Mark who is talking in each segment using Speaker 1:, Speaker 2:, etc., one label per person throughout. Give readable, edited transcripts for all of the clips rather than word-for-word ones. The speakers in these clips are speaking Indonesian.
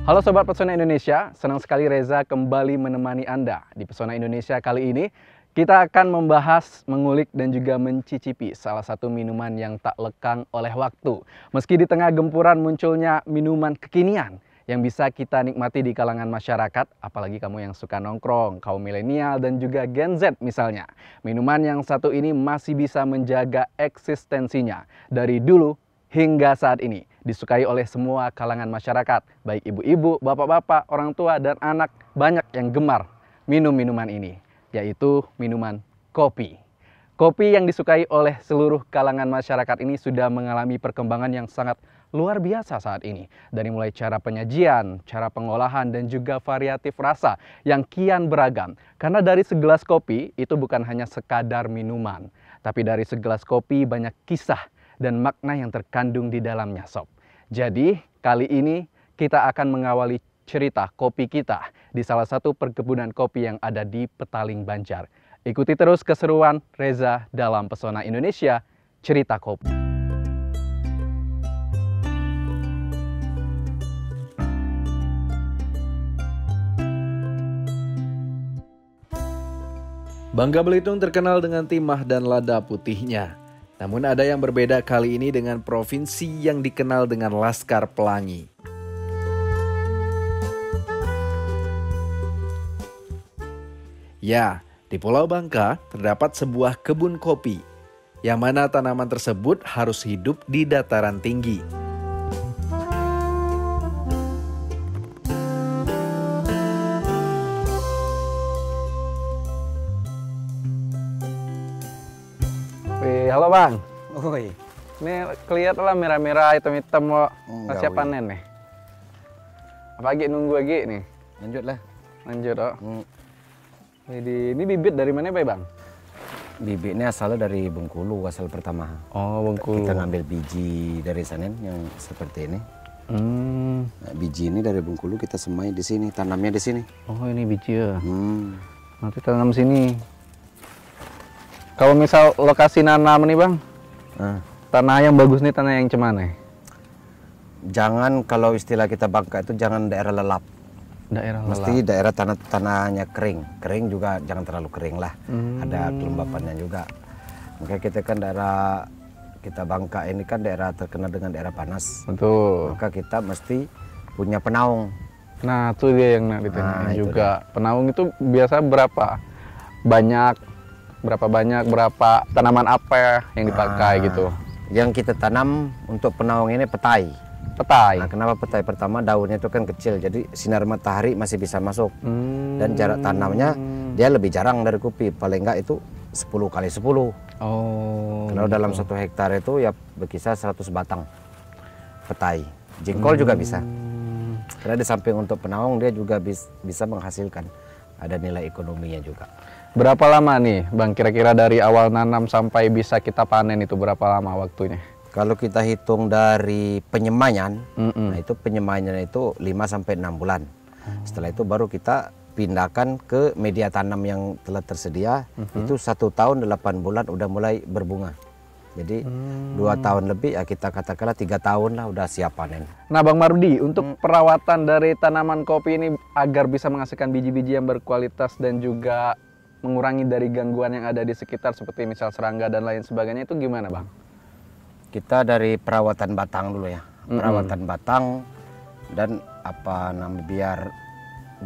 Speaker 1: Halo Sobat Pesona Indonesia, senang sekali Reza kembali menemani Anda. Di Pesona Indonesia kali ini, kita akan membahas, mengulik, dan juga mencicipi salah satu minuman yang tak lekang oleh waktu. Meski di tengah gempuran munculnya minuman kekinian yang bisa kita nikmati di kalangan masyarakat, apalagi kamu yang suka nongkrong, kaum milenial, dan juga Gen Z misalnya. Minuman yang satu ini masih bisa menjaga eksistensinya dari dulu hingga saat ini, disukai oleh semua kalangan masyarakat, baik ibu-ibu, bapak-bapak, orang tua, dan anak. Banyak yang gemar minum minuman ini, yaitu minuman kopi. Kopi yang disukai oleh seluruh kalangan masyarakat ini sudah mengalami perkembangan yang sangat luar biasa saat ini. Dari mulai cara penyajian, cara pengolahan, dan juga variatif rasa yang kian beragam. Karena dari segelas kopi itu bukan hanya sekadar minuman, tapi dari segelas kopi banyak kisah dan makna yang terkandung di dalamnya, Sob. Jadi, kali ini kita akan mengawali cerita kopi kita di salah satu perkebunan kopi yang ada di Petaling Banjar. Ikuti terus keseruan Reza dalam Pesona Indonesia, Cerita Kopi. Bangka Belitung terkenal dengan timah dan lada putihnya. Namun ada yang berbeda kali ini dengan provinsi yang dikenal dengan Laskar Pelangi. Ya, di Pulau Bangka terdapat sebuah kebun kopi, yang mana tanaman tersebut harus hidup di dataran tinggi. Halo Bang.
Speaker 2: Oi.
Speaker 1: Ini kelihatan lah merah-merah, hitam-hitam kok. Siap panen nih. Apa lagi nunggu lagi nih?
Speaker 2: Lanjut lah.
Speaker 1: Lanjut oh. Ini bibit dari mana Bang?
Speaker 2: Bibitnya asalnya dari Bengkulu, asal pertama.
Speaker 1: Oh, Bengkulu.
Speaker 2: Kita ngambil biji dari sana yang seperti ini. Nah, biji ini dari Bengkulu kita semai di sini, tanamnya di sini.
Speaker 1: Oh, ini biji ya. Nanti tanam sini. Kalau misal lokasi nanam nih Bang, tanah yang bagus nih tanah yang cemana?
Speaker 2: Jangan, kalau istilah kita Bangka itu jangan daerah lelap.
Speaker 1: Daerah lelap.
Speaker 2: Mesti daerah tanahnya kering. Kering juga jangan terlalu kering lah. Ada kelembapannya juga. Makanya kita kan daerah kita Bangka ini kan daerah terkenal dengan daerah panas.
Speaker 1: Betul.
Speaker 2: Maka kita mesti punya penaung.
Speaker 1: Nah, itu dia yang nak ditanyain juga. Penaung itu biasa berapa? Berapa tanaman apa yang dipakai gitu?
Speaker 2: Yang kita tanam untuk penaung ini petai.
Speaker 1: Petai.
Speaker 2: Nah, kenapa petai? Pertama daunnya itu kan kecil, jadi sinar matahari masih bisa masuk. Dan jarak tanamnya dia lebih jarang dari kopi, paling enggak itu 10 kali 10.
Speaker 1: Oh.
Speaker 2: Kalau dalam 1 hektar itu ya berkisar 100 batang petai. Jengkol juga bisa. Karena di samping untuk penaung dia juga bisa menghasilkan, ada nilai ekonominya juga.
Speaker 1: Berapa lama nih Bang kira-kira dari awal nanam sampai bisa kita panen itu berapa lama waktunya?
Speaker 2: Kalau kita hitung dari penyemaian, nah itu penyemaian itu 5 sampai 6 bulan. Setelah itu baru kita pindahkan ke media tanam yang telah tersedia. Itu 1 tahun 8 bulan udah mulai berbunga. Jadi 2 tahun lebih ya kita katakanlah 3 tahun lah udah siap panen.
Speaker 1: Nah Bang Marudi, untuk perawatan dari tanaman kopi ini agar bisa menghasilkan biji-biji yang berkualitas dan juga mengurangi dari gangguan yang ada di sekitar seperti misal serangga dan lain sebagainya, itu gimana Bang?
Speaker 2: Kita dari perawatan batang dulu ya. Perawatan batang dan biar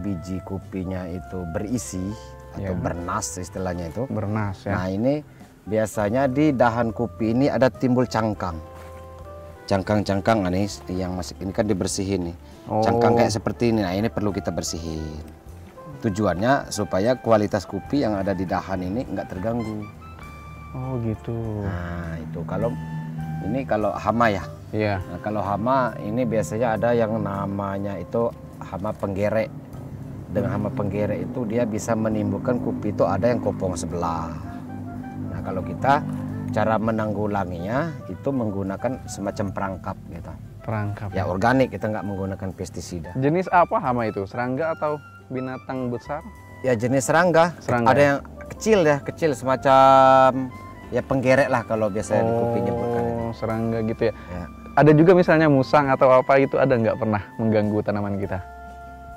Speaker 2: biji kopinya itu berisi atau bernas istilahnya itu.
Speaker 1: Bernas ya.
Speaker 2: Nah, ini biasanya di dahan kopi ini ada timbul cangkang. Cangkang-cangkang ini yang masih ini kan dibersihin nih. Cangkang kayak seperti ini. Nah, ini perlu kita bersihin. Tujuannya supaya kualitas kopi yang ada di dahan ini nggak terganggu.
Speaker 1: Oh gitu.
Speaker 2: Nah itu kalau hama ya.
Speaker 1: Iya.
Speaker 2: Nah, kalau hama ini biasanya ada yang namanya itu hama penggerek. Dengan hama penggerek itu dia bisa menimbulkan kopi itu ada yang kopong sebelah. Nah kalau kita cara menanggulanginya itu menggunakan semacam perangkap gitu.
Speaker 1: Perangkap.
Speaker 2: Ya organik, kita nggak menggunakan pestisida.
Speaker 1: Jenis apa hama itu? Serangga atau binatang besar?
Speaker 2: Ya jenis serangga. Ada yang kecil semacam ya penggerek lah kalau biasanya di kopi nyebutkan.
Speaker 1: serangga gitu ya.
Speaker 2: Ya.
Speaker 1: Ada juga misalnya musang atau apa itu, ada nggak pernah mengganggu tanaman kita?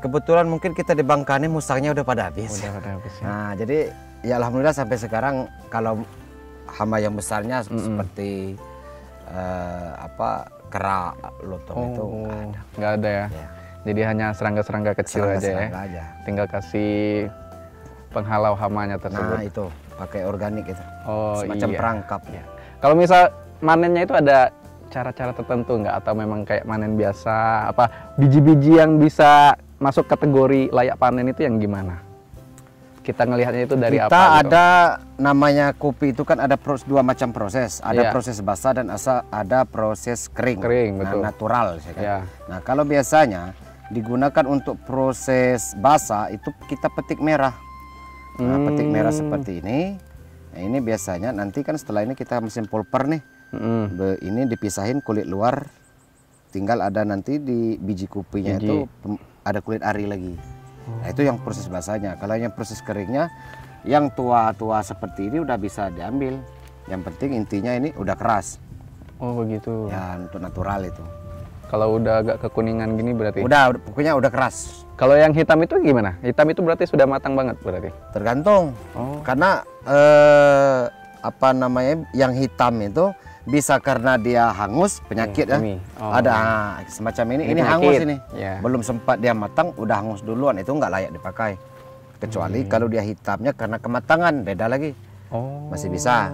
Speaker 2: Kebetulan mungkin kita di Bangka ini musangnya udah pada habis.
Speaker 1: Udah pada habis ya.
Speaker 2: Nah, jadi ya alhamdulillah sampai sekarang kalau hama yang besarnya seperti kera, lotong itu
Speaker 1: nggak ada ya.
Speaker 2: Ya.
Speaker 1: Jadi hanya serangga-serangga kecil aja ya.
Speaker 2: aja.
Speaker 1: Tinggal kasih penghalau hamanya tersebut.
Speaker 2: Nah, itu pakai organik itu.
Speaker 1: Oh
Speaker 2: Semacam
Speaker 1: iya.
Speaker 2: perangkap.
Speaker 1: Ya. Kalau misal manennya itu ada cara-cara tertentu nggak, atau memang kayak manen biasa? Apa biji-biji yang bisa masuk kategori layak panen itu yang gimana? Kita ngelihatnya itu dari
Speaker 2: Kita
Speaker 1: apa? Gitu?
Speaker 2: ada namanya kopi itu kan ada dua macam proses. Ada
Speaker 1: Iya.
Speaker 2: proses basah dan ada proses kering.
Speaker 1: Betul.
Speaker 2: Natural. Kan?
Speaker 1: Ya.
Speaker 2: Nah, kalau biasanya digunakan untuk proses basah itu kita petik merah. Nah, petik merah seperti ini. Nah, ini biasanya nanti kan setelah ini kita mesin pulper nih. Ini dipisahin kulit luar. Tinggal ada nanti di biji kopinya itu ada kulit ari lagi. Nah, itu yang proses basahnya. Kalau yang proses keringnya, yang tua-tua seperti ini udah bisa diambil. Yang penting intinya ini udah keras.
Speaker 1: Oh begitu.
Speaker 2: Ya, untuk natural itu.
Speaker 1: Kalau udah agak kekuningan gini berarti?
Speaker 2: Udah pokoknya udah keras.
Speaker 1: Kalau yang hitam itu gimana? Hitam itu berarti sudah matang banget berarti?
Speaker 2: Tergantung. Karena apa namanya, yang hitam itu bisa karena dia hangus penyakit ya. Ada semacam ini hangus ini.
Speaker 1: Ya.
Speaker 2: Belum sempat dia matang udah hangus duluan, itu nggak layak dipakai. Kecuali kalau dia hitamnya karena kematangan, beda lagi. Masih bisa.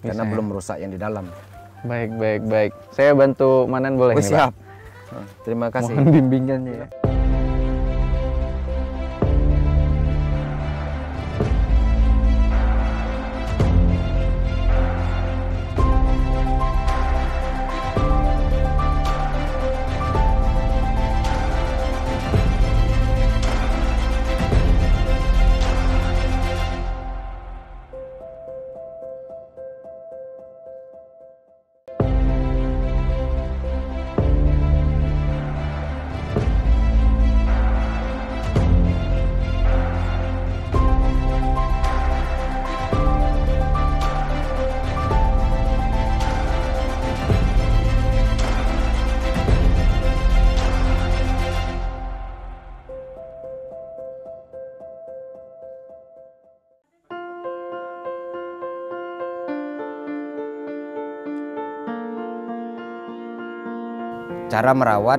Speaker 2: Karena belum merusak yang di dalam.
Speaker 1: Baik. Saya bantu manen boleh nih,
Speaker 2: siap.
Speaker 1: Pak?
Speaker 2: Terima kasih.
Speaker 1: Mohon bimbingannya ya.
Speaker 2: Cara merawat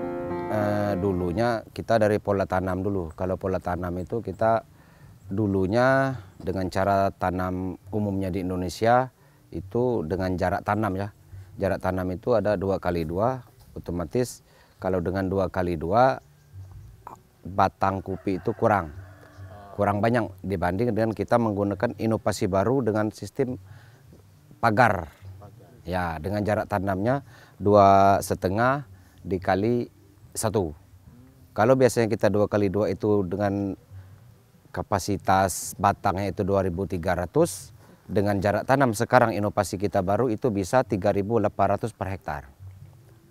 Speaker 2: dulunya kita dari pola tanam dulu. Kalau pola tanam itu kita dulunya dengan cara tanam umumnya di Indonesia itu dengan jarak tanam ya. Jarak tanam itu ada 2x2, otomatis kalau dengan 2x2 batang kopi itu kurang banyak dibanding dengan kita menggunakan inovasi baru dengan sistem pagar. Ya, dengan jarak tanamnya 2,5 dikali 1. Kalau biasanya kita 2x2 itu dengan kapasitas batangnya itu 2.300, dengan jarak tanam sekarang inovasi kita baru itu bisa 3.800 per hektar.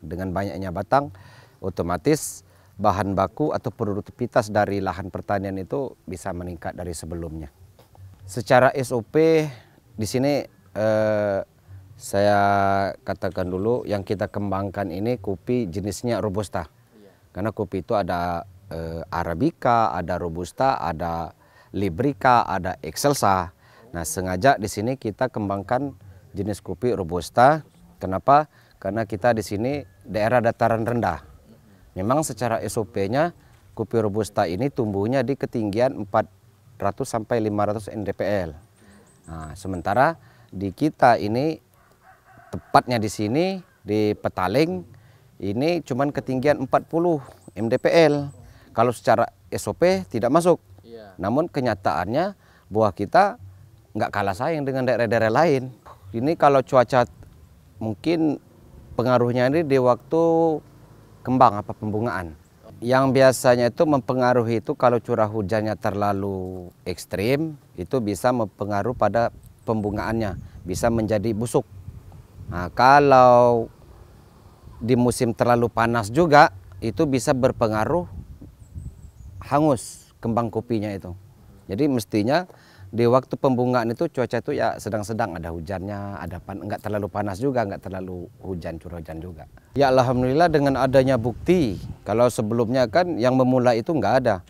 Speaker 2: Dengan banyaknya batang, otomatis bahan baku atau produktivitas dari lahan pertanian itu bisa meningkat dari sebelumnya. Secara SOP di sini saya katakan dulu yang kita kembangkan ini kopi jenisnya Robusta. Karena kopi itu ada Arabica, ada Robusta, ada Librica, ada Excelsa. Nah, sengaja di sini kita kembangkan jenis kopi Robusta. Kenapa? Karena kita di sini daerah dataran rendah. Memang secara SOP-nya kopi Robusta ini tumbuhnya di ketinggian 400 sampai 500 mdpl. Nah, sementara di kita ini tepatnya di sini di Petaling ini cuman ketinggian 40 mdpl. Kalau secara SOP tidak masuk. Namun kenyataannya buah kita nggak kalah saing dengan daerah-daerah lain. Ini kalau cuaca mungkin pengaruhnya ini di waktu kembang apa pembungaan. Yang biasanya itu mempengaruhi itu kalau curah hujannya terlalu ekstrim itu bisa mempengaruhi pada pembungaannya, bisa menjadi busuk. Nah, kalau di musim terlalu panas juga itu bisa berpengaruh hangus kembang kopinya itu. Jadi mestinya di waktu pembungaan itu cuaca itu ya sedang-sedang, ada hujannya, nggak terlalu panas juga, nggak terlalu curah hujan juga. Ya alhamdulillah dengan adanya bukti, kalau sebelumnya kan yang memulai itu nggak ada.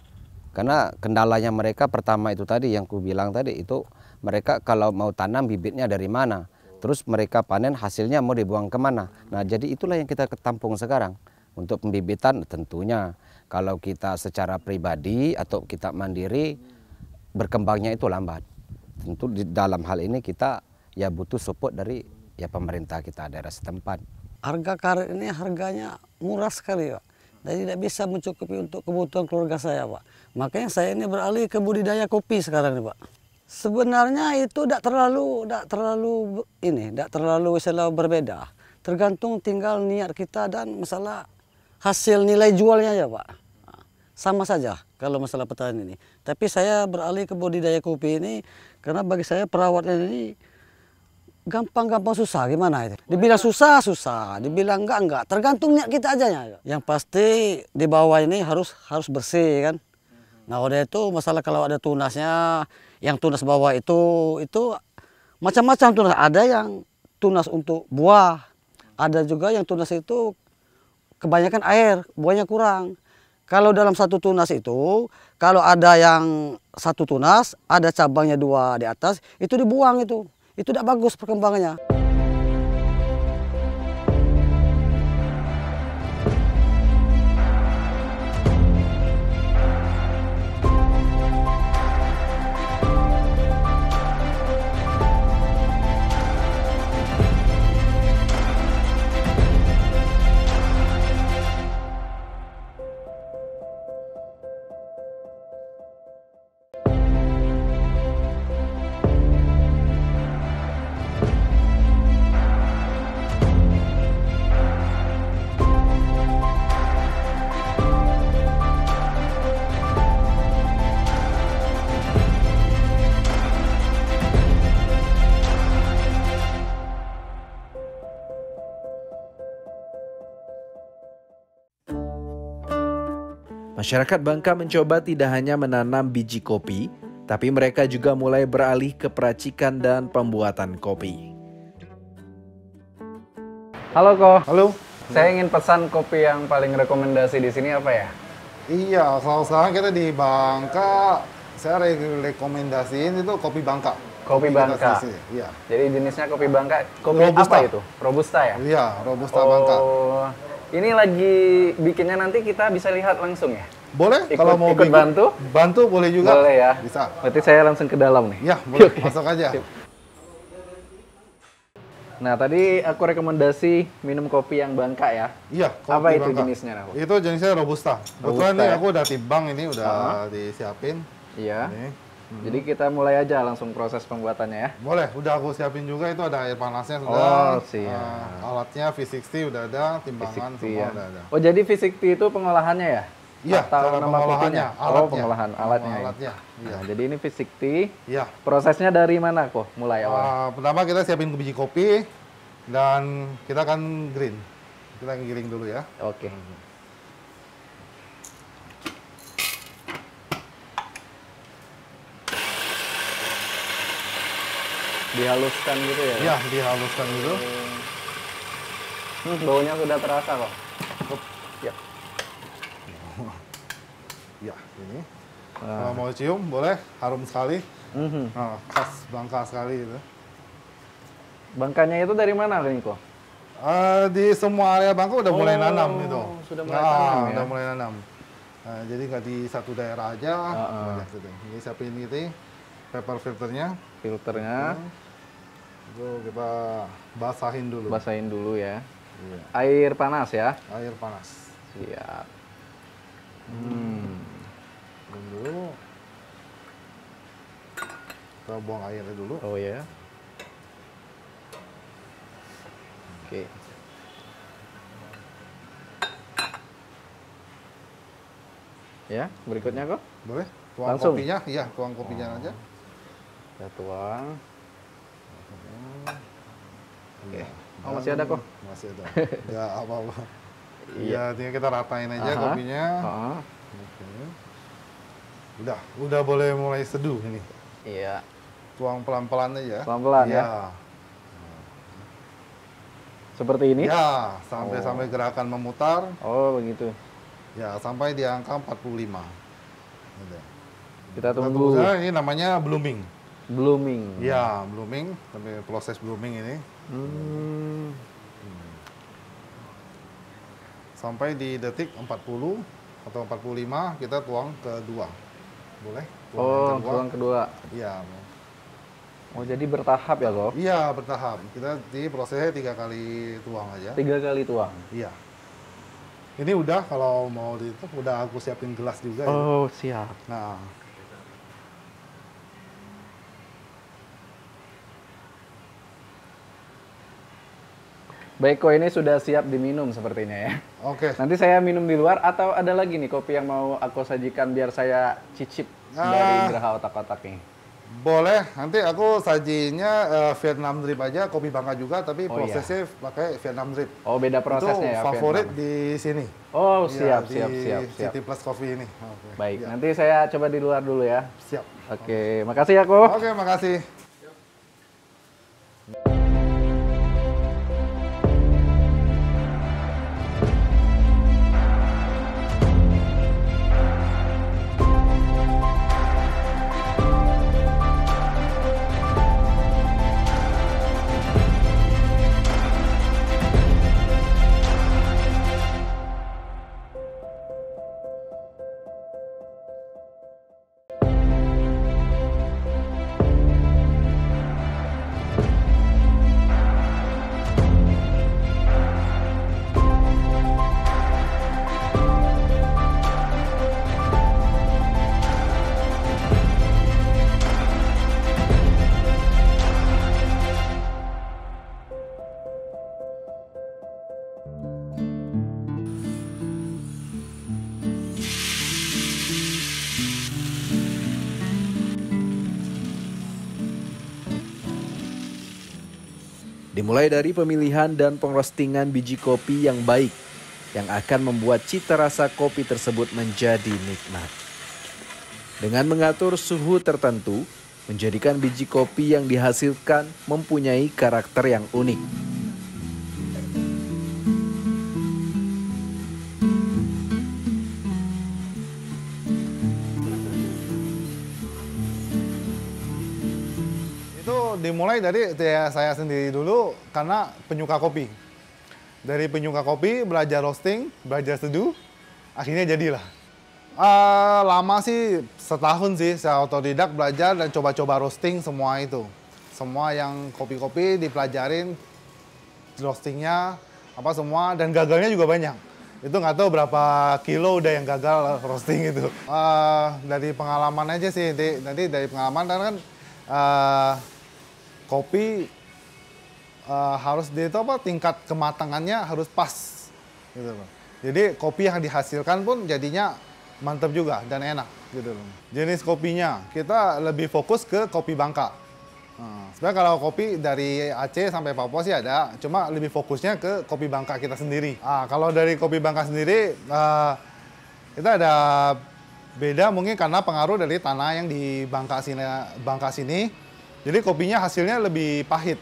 Speaker 2: Karena kendalanya mereka pertama itu tadi yang ku bilang tadi, itu mereka kalau mau tanam bibitnya dari mana, terus mereka panen hasilnya mau dibuang kemana. Nah jadi itulah yang kita ketampung sekarang. Untuk pembibitan tentunya kalau kita secara pribadi atau kita mandiri berkembangnya itu lambat. Tentu di dalam hal ini kita ya butuh support dari ya pemerintah kita daerah setempat.
Speaker 3: Harga karet ini harganya murah sekali, Pak. Dan tidak bisa mencukupi untuk kebutuhan keluarga saya, Pak. Makanya saya ini beralih ke budidaya kopi sekarang nih, Pak. Sebenarnya itu tidak terlalu istilah berbeda. Tergantung tinggal niat kita dan masalah hasil nilai jualnya ya, Pak. Sama saja kalau masalah petani ini. Tapi saya beralih ke budidaya kopi ini karena bagi saya perawatnya ini gampang-gampang susah, gimana itu? Dibilang susah, dibilang enggak. Tergantung niat kita aja ya. Yang pasti di bawah ini harus bersih kan. Nah, udah itu masalah kalau ada tunasnya, yang tunas bawah itu macam-macam tunas. Ada yang tunas untuk buah, ada juga yang tunas itu kebanyakan air, buahnya kurang. Kalau dalam satu tunas itu, kalau ada yang satu tunas, ada cabangnya 2 di atas, itu dibuang itu. Itu tidak bagus perkembangannya.
Speaker 4: Masyarakat Bangka mencoba tidak hanya menanam biji kopi, tapi mereka juga mulai beralih ke peracikan dan pembuatan kopi.
Speaker 1: Halo Ko.
Speaker 5: Halo.
Speaker 1: Saya ingin pesan kopi yang paling rekomendasi di sini apa ya?
Speaker 5: Iya, kalau sekarang kita di Bangka, saya rekomendasiin itu kopi Bangka.
Speaker 1: Kopi Bangka.
Speaker 5: Iya.
Speaker 1: Jadi jenisnya kopi Bangka. Kopi
Speaker 5: Robusta.
Speaker 1: apa itu? Robusta ya?
Speaker 5: Iya, Robusta Bangka.
Speaker 1: Ini lagi bikinnya, nanti kita bisa lihat langsung ya?
Speaker 5: Boleh,
Speaker 1: Kalau mau ikut bantu?
Speaker 5: Bantu boleh juga.
Speaker 1: Boleh ya?
Speaker 5: Bisa.
Speaker 1: Berarti saya langsung ke dalam nih?
Speaker 5: Iya, boleh. Masuk aja.
Speaker 1: Nah, tadi aku rekomendasi minum kopi yang Bangka ya?
Speaker 5: Iya, kopi
Speaker 1: apa itu
Speaker 5: Bangka.
Speaker 1: jenisnya? Aku?
Speaker 5: Itu jenisnya Robusta. Kebetulan nih aku udah timbang ini, udah disiapin.
Speaker 1: Iya.
Speaker 5: Ini.
Speaker 1: Jadi kita mulai aja langsung proses pembuatannya ya?
Speaker 5: Boleh, udah aku siapin juga, itu ada air panasnya sudah.
Speaker 1: Oh, siap.
Speaker 5: Alatnya V60 udah ada, timbangan
Speaker 1: V60
Speaker 5: semua
Speaker 1: ya.
Speaker 5: udah ada.
Speaker 1: Oh, jadi V60 itu pengolahannya ya?
Speaker 5: Iya,
Speaker 1: Atau
Speaker 5: cara
Speaker 1: nama
Speaker 5: pengolahannya,
Speaker 1: kopinya?
Speaker 5: alatnya.
Speaker 1: Oh, pengolahan alatnya.
Speaker 5: Alatnya, iya.
Speaker 1: Nah, jadi ini V60.
Speaker 5: Iya.
Speaker 1: Prosesnya dari mana kok mulai awal?
Speaker 5: Pertama kita siapin biji kopi dan kita akan green. Kita giling dulu ya.
Speaker 1: Oke. Dihaluskan gitu ya?
Speaker 5: Iya, dihaluskan dulu.
Speaker 1: Baunya sudah terasa kok. Ya.
Speaker 5: Ya, ini. Kalau mau cium boleh, harum sekali.
Speaker 1: Mhm.
Speaker 5: Nah, khas Bangka sekali itu.
Speaker 1: Bangkanya itu dari mana nih kok?
Speaker 5: Di semua area Bangka udah mulai nanam itu.
Speaker 1: Sudah mulai tanam ya?
Speaker 5: Udah mulai nanam. Nah, jadi nggak di satu daerah aja. Banyak gitu. Ini siapin ini, paper filternya.
Speaker 1: Filternya.
Speaker 5: Itu kita basahin dulu.
Speaker 1: Basahin dulu ya.
Speaker 5: Iya.
Speaker 1: Air panas ya?
Speaker 5: Air panas.
Speaker 1: Siap.
Speaker 5: Belum dulu. Kita buang airnya dulu.
Speaker 1: Oh ya. Oke. Ya, berikutnya kok?
Speaker 5: Boleh? Tuang
Speaker 1: Langsung?
Speaker 5: kopinya? Iya, tuang kopinya aja.
Speaker 1: Kita tuang.
Speaker 5: Oke.
Speaker 1: Oh, masih ada kok?
Speaker 5: Masih ada. Ya, apa-apa.
Speaker 1: Iya.
Speaker 5: Iya, tinggal kita ratain aja
Speaker 1: Aha.
Speaker 5: kopinya.
Speaker 1: Oh,
Speaker 5: Oke. Udah boleh mulai seduh ini.
Speaker 1: iya.
Speaker 5: tuang pelan-pelan aja.
Speaker 1: Pelan-pelan ya?
Speaker 5: Ya.
Speaker 1: Seperti ini?
Speaker 5: Ya, sampai gerakan memutar.
Speaker 1: Oh, begitu.
Speaker 5: Ya, sampai di angka 45. Gitu.
Speaker 1: Kita tunggu.
Speaker 5: Nah, ini namanya blooming.
Speaker 1: Blooming.
Speaker 5: Ya, blooming, sampai proses blooming ini. Sampai di detik 40 atau 45 kita tuang kedua. Boleh?
Speaker 1: Oh, tuang kedua.
Speaker 5: Iya.
Speaker 1: Oh, jadi bertahap ya, Ko?
Speaker 5: Iya, bertahap. Kita di prosesnya 3 kali tuang aja.
Speaker 1: 3 kali tuang.
Speaker 5: Iya. Ini udah kalau mau itu udah aku siapin gelas juga. Ya.
Speaker 1: Oh, siap.
Speaker 5: Nah,
Speaker 1: Baik, Ko, ini sudah siap diminum sepertinya ya.
Speaker 5: oke.
Speaker 1: Nanti saya minum di luar atau ada lagi nih kopi yang mau aku sajikan biar saya cicip dari Geraha Otak-Otak ini?
Speaker 5: Boleh. Nanti aku sajinya Vietnam drip aja, kopi Bangka juga, tapi
Speaker 1: Oh,
Speaker 5: prosesnya pakai Vietnam drip.
Speaker 1: Oh, beda prosesnya
Speaker 5: Itu
Speaker 1: ya.
Speaker 5: favorit
Speaker 1: Vietnam.
Speaker 5: di sini.
Speaker 1: Oh,
Speaker 5: Iya,
Speaker 1: siap.
Speaker 5: di
Speaker 1: Siap.
Speaker 5: City Plus Coffee ini. Oke.
Speaker 1: Baik,
Speaker 5: Iya.
Speaker 1: nanti saya coba di luar dulu ya.
Speaker 5: Siap.
Speaker 1: Oke, makasih ya, Ko.
Speaker 5: Oke, makasih.
Speaker 4: Dimulai dari pemilihan dan pengrostingan biji kopi yang baik yang akan membuat cita rasa kopi tersebut menjadi nikmat. Dengan mengatur suhu tertentu, menjadikan biji kopi yang dihasilkan mempunyai karakter yang unik.
Speaker 5: Itu dimulai dari saya sendiri dulu karena penyuka kopi. Dari penyuka kopi, belajar roasting, belajar seduh, akhirnya jadilah. Lama sih, setahun sih saya otodidak belajar dan coba-coba roasting semua itu. Semua yang kopi-kopi dipelajarin, roastingnya, apa semua, dan gagalnya juga banyak. Itu nggak tahu berapa kilo udah yang gagal roasting itu. Dari pengalaman aja sih, nanti dari pengalaman kan kopi harus tingkat kematangannya harus pas gitu loh. Jadi kopi yang dihasilkan pun jadinya mantap juga dan enak gitu loh. Jenis kopinya kita lebih fokus ke kopi Bangka. Sebenarnya kalau kopi dari Aceh sampai Papua sih ada, cuma lebih fokusnya ke kopi Bangka kita sendiri. Kalau dari kopi Bangka sendiri kita ada beda mungkin karena pengaruh dari tanah yang di Bangka sini. Jadi kopinya hasilnya lebih pahit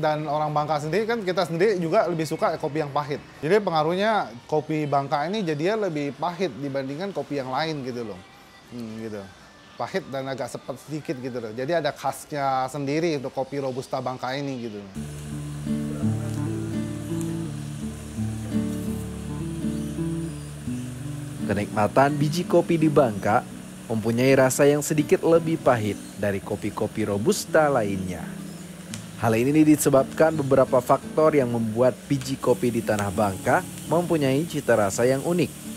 Speaker 5: dan orang Bangka sendiri kan kita sendiri juga lebih suka kopi yang pahit. Jadi pengaruhnya kopi Bangka ini jadinya lebih pahit dibandingkan kopi yang lain gitu loh. Gitu. Pahit dan agak sepet sedikit gitu loh. Jadi ada khasnya sendiri untuk kopi Robusta Bangka ini gitu.
Speaker 4: Kenikmatan biji kopi di Bangka mempunyai rasa yang sedikit lebih pahit dari kopi-kopi Robusta lainnya. Hal ini disebabkan beberapa faktor yang membuat biji kopi di Tanah Bangka mempunyai cita rasa yang unik.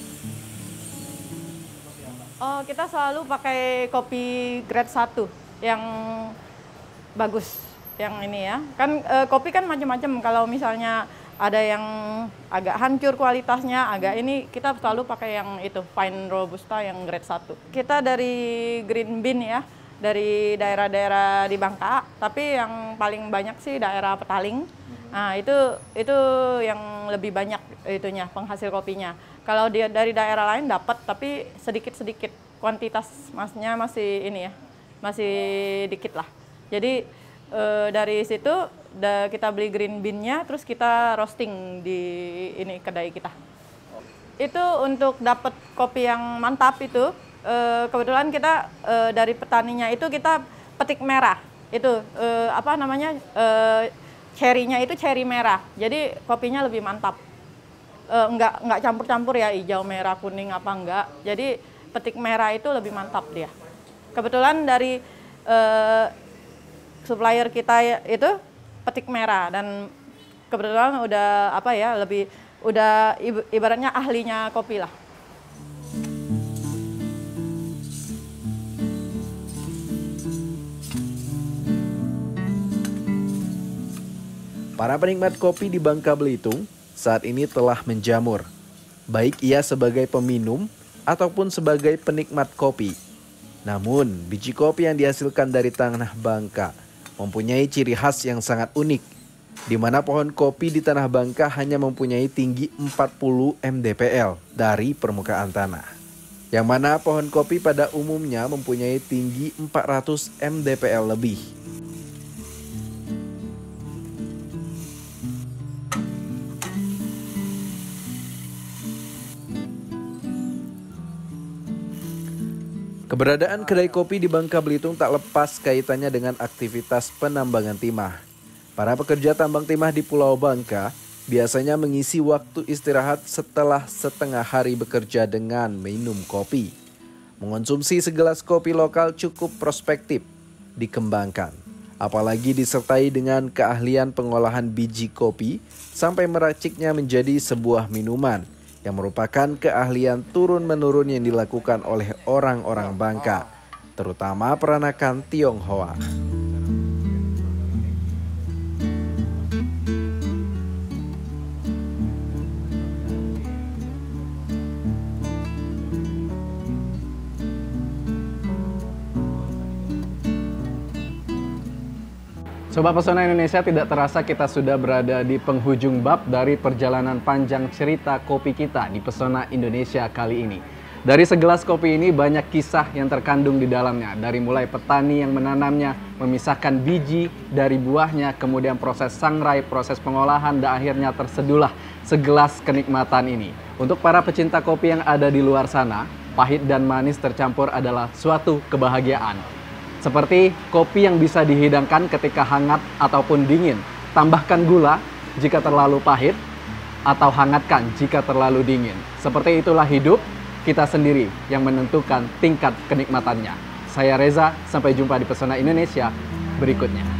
Speaker 6: Oh, kita selalu pakai kopi grade 1 yang bagus, yang ini ya. Kan kopi kan macam-macam, kalau misalnya ada yang agak hancur kualitasnya, agak ini, kita selalu pakai yang itu, Fine Robusta yang grade 1. Kita dari Green Bean ya, dari daerah-daerah di Bangka, tapi yang paling banyak sih daerah Petaling. Nah, itu yang lebih banyak itunya, penghasil kopinya. Kalau dia dari daerah lain dapat, tapi sedikit-sedikit, kuantitas masnya masih ini ya, masih dikit lah. Jadi dari situ kita beli green bean-nya, terus kita roasting di ini kedai kita. Itu untuk dapat kopi yang mantap itu, kebetulan kita dari petaninya itu kita petik merah. Itu apa namanya, cherry-nya itu cherry merah. Jadi kopinya lebih mantap. Enggak campur-campur ya, hijau, merah, kuning apa enggak. Jadi petik merah itu lebih mantap dia. Kebetulan dari supplier kita itu petik merah, dan kebetulan udah apa ya, udah ibaratnya ahlinya kopi lah.
Speaker 4: Para penikmat kopi di Bangka Belitung saat ini telah menjamur, baik ia sebagai peminum ataupun sebagai penikmat kopi. Namun, biji kopi yang dihasilkan dari tanah Bangka mempunyai ciri khas yang sangat unik, di mana pohon kopi di tanah Bangka hanya mempunyai tinggi 40 mdpl dari permukaan tanah. Yang mana pohon kopi pada umumnya mempunyai tinggi 400 mdpl lebih. Keberadaan kedai kopi di Bangka Belitung tak lepas kaitannya dengan aktivitas penambangan timah. Para pekerja tambang timah di Pulau Bangka biasanya mengisi waktu istirahat setelah setengah hari bekerja dengan minum kopi. Mengonsumsi segelas kopi lokal cukup prospektif dikembangkan, apalagi disertai dengan keahlian pengolahan biji kopi sampai meraciknya menjadi sebuah minuman yang merupakan keahlian turun-menurun yang dilakukan oleh orang-orang Bangka, terutama peranakan Tionghoa.
Speaker 1: Sobat Pesona Indonesia, tidak terasa kita sudah berada di penghujung bab dari perjalanan panjang cerita kopi kita di Pesona Indonesia kali ini. Dari segelas kopi ini banyak kisah yang terkandung di dalamnya. Dari mulai petani yang menanamnya, memisahkan biji dari buahnya, kemudian proses sangrai, proses pengolahan, dan akhirnya terseduhlah segelas kenikmatan ini. Untuk para pecinta kopi yang ada di luar sana, pahit dan manis tercampur adalah suatu kebahagiaan. Seperti kopi yang bisa dihidangkan ketika hangat ataupun dingin. Tambahkan gula jika terlalu pahit, atau hangatkan jika terlalu dingin. Seperti itulah hidup, kita sendiri yang menentukan tingkat kenikmatannya. Saya Reza, sampai jumpa di Pesona Indonesia berikutnya.